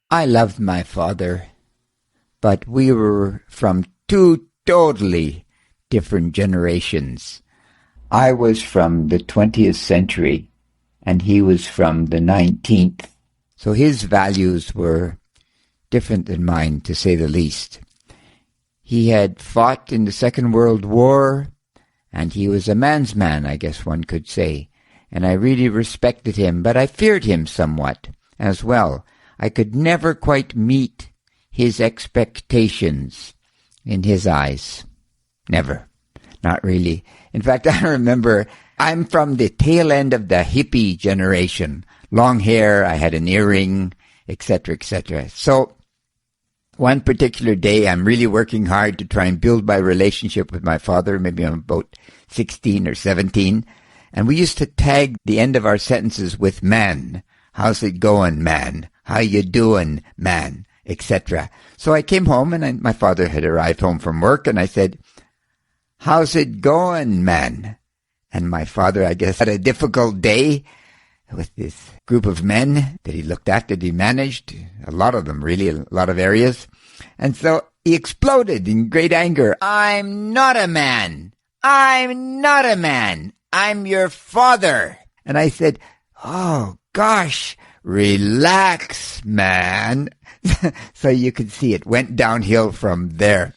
I loved my father, but we were from two totally different generations. I was from the 20th century, and he was from the 19th. So his values were different than mine, to say the least. He had fought in the Second World War, and he was a man's man, I guess one could say. And I really respected him, but I feared him somewhat as well. I could never quite meet his expectations in his eyes. Never. Not really. In fact, I remember I'm from the tail end of the hippie generation. Long hair, I had an earring, etc., etc. So one particular day, I'm really working hard to try and build my relationship with my father. Maybe I'm about 16 or 17. And we used to tag the end of our sentences with man. How's it going, man? How you doing, man? Etc. So I came home, and my father had arrived home from work, and I said, how's it going, man? And my father, I guess, had a difficult day with this group of men that he looked after, that he managed, a lot of them really, a lot of areas. And so he exploded in great anger. I'm not a man. I'm not a man. I'm your father. And I said, oh, gosh, relax, man. So you could see it went downhill from there.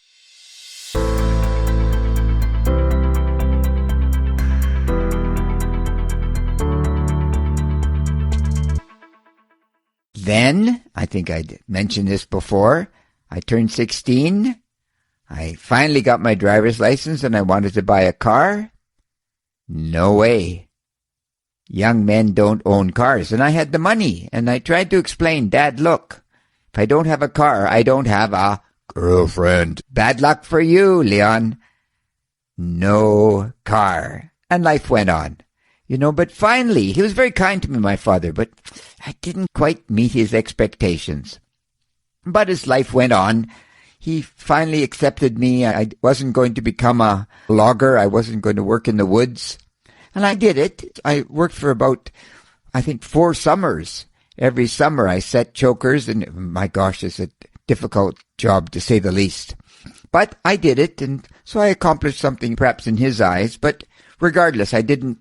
Then, I think I mentioned this before, I turned 16. I finally got my driver's license and I wanted to buy a car. No way. Young men don't own cars. And I had the money. And I tried to explain, Dad, look, if I don't have a car, I don't have a girlfriend. Bad luck for you, Leon. No car. And life went on. You know, but finally, he was very kind to me, my father, but I didn't quite meet his expectations. But as life went on, he finally accepted me. I wasn't going to become a logger. I wasn't going to work in the woods. And I did it. I worked for about, I think, 4 summers. Every summer I set chokers, and my gosh, it's a difficult job to say the least. But I did it, and so I accomplished something perhaps in his eyes. But regardless, I didn't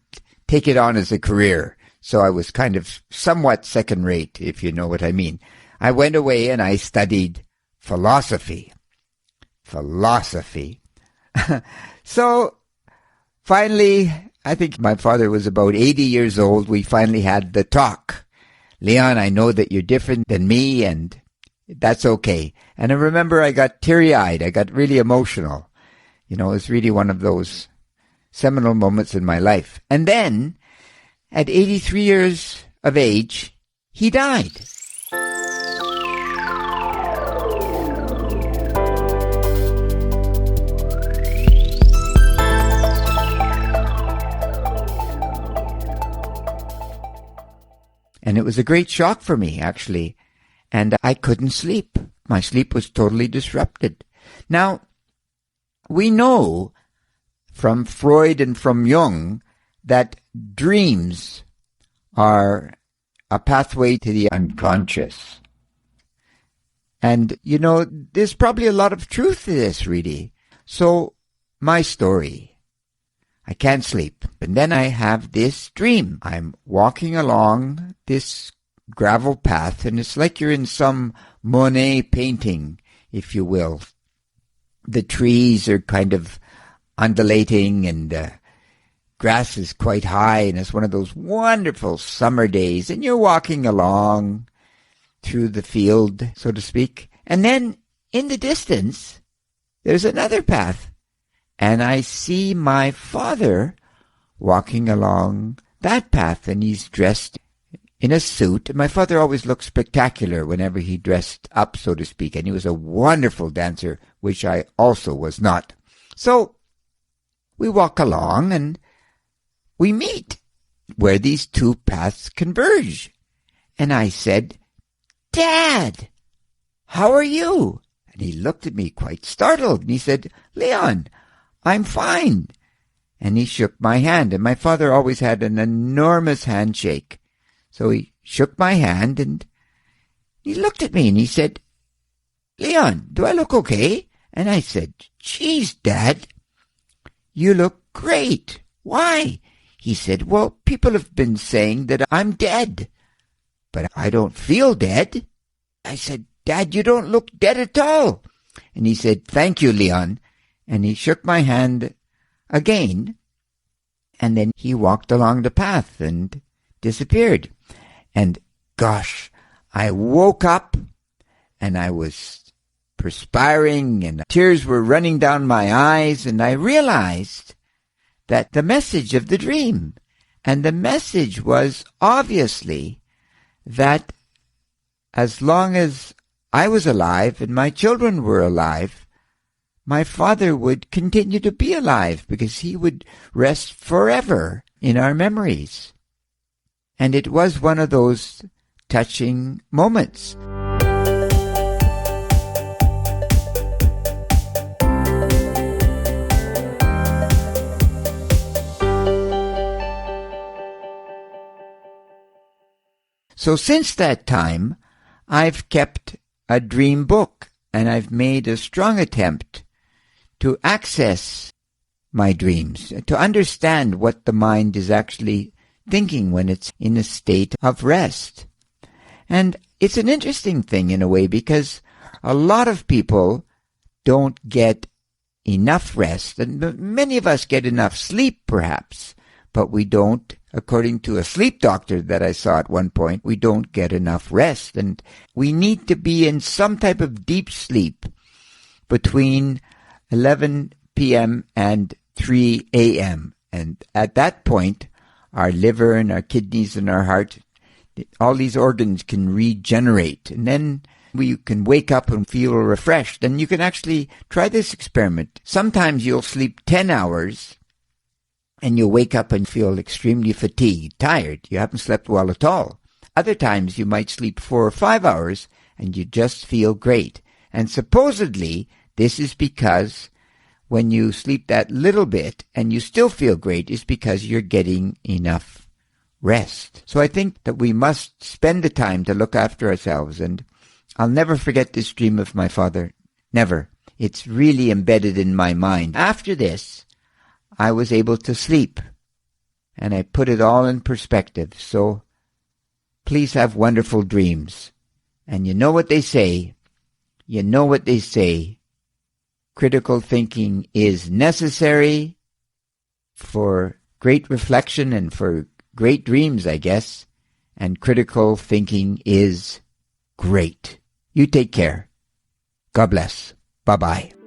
take it on as a career. So I was kind of somewhat second rate, if you know what I mean. I went away and I studied philosophy. So finally, I think my father was about 80 years old. We finally had the talk. Leon, I know that you're different than me, and that's okay. And I remember I got teary-eyed. I got really emotional. You know, it was really one of those seminal moments in my life. And then, at 83 years of age, he died. And it was a great shock for me, actually. And I couldn't sleep. My sleep was totally disrupted. Now, we know from Freud and from Jung that dreams are a pathway to the unconscious. And, you know, there's probably a lot of truth to this, really. So, my story. I can't sleep. And then I have this dream. I'm walking along this gravel path, and it's like you're in some Monet painting, if you will. The trees are kind of undulating, and the grass is quite high, and it's one of those wonderful summer days, and you're walking along through the field, so to speak. And then in the distance, there's another path. And I see my father walking along that path, and he's dressed in a suit. And my father always looked spectacular whenever he dressed up, so to speak. And he was a wonderful dancer, which I also was not. So we walk along and we meet where these two paths converge. And I said, Dad, how are you? And he looked at me quite startled, and he said, Leon, I'm fine. And he shook my hand, and my father always had an enormous handshake. So he shook my hand, and, He looked at me and he said, "Leon, do I look okay?" And I said, "Geez, Dad, you look great. Why?" He said, "Well, people have been saying that I'm dead, but I don't feel dead." I said, "Dad, you don't look dead at all." And he said, "Thank you, Leon." And he shook my hand again, and then he walked along the path and disappeared. And gosh, I woke up and I was perspiring and tears were running down my eyes, and I realized that the message of the dream, and the message was obviously that as long as I was alive and my children were alive, my Father would continue to be alive because he would rest forever in our memories. And it was one of those touching moments. So since that time, I've kept a dream book, and I've made a strong attempt to access my dreams, to understand what the mind is actually thinking when it's in a state of rest. And it's an interesting thing in a way, because a lot of people don't get enough rest, and many of us get enough sleep perhaps, but we don't, according to a sleep doctor that I saw at one point, we don't get enough rest, and we need to be in some type of deep sleep between 11 p.m. and 3 a.m. And at that point, our liver and our kidneys and our heart, all these organs can regenerate. And then we can wake up and feel refreshed. And you can actually try this experiment. Sometimes you'll sleep 10 hours and you'll wake up and feel extremely fatigued, tired. You haven't slept well at all. Other times you might sleep 4 or 5 hours and you just feel great. And supposedly this is because when you sleep that little bit and you still feel great, is because you're getting enough rest. So I think that we must spend the time to look after ourselves. And I'll never forget this dream of my father. Never. It's really embedded in my mind. After this, I was able to sleep, and I put it all in perspective. So please have wonderful dreams. And you know what they say. Critical thinking is necessary for great reflection and for great dreams, I guess. And critical thinking is great. You take care. God bless. Bye-bye.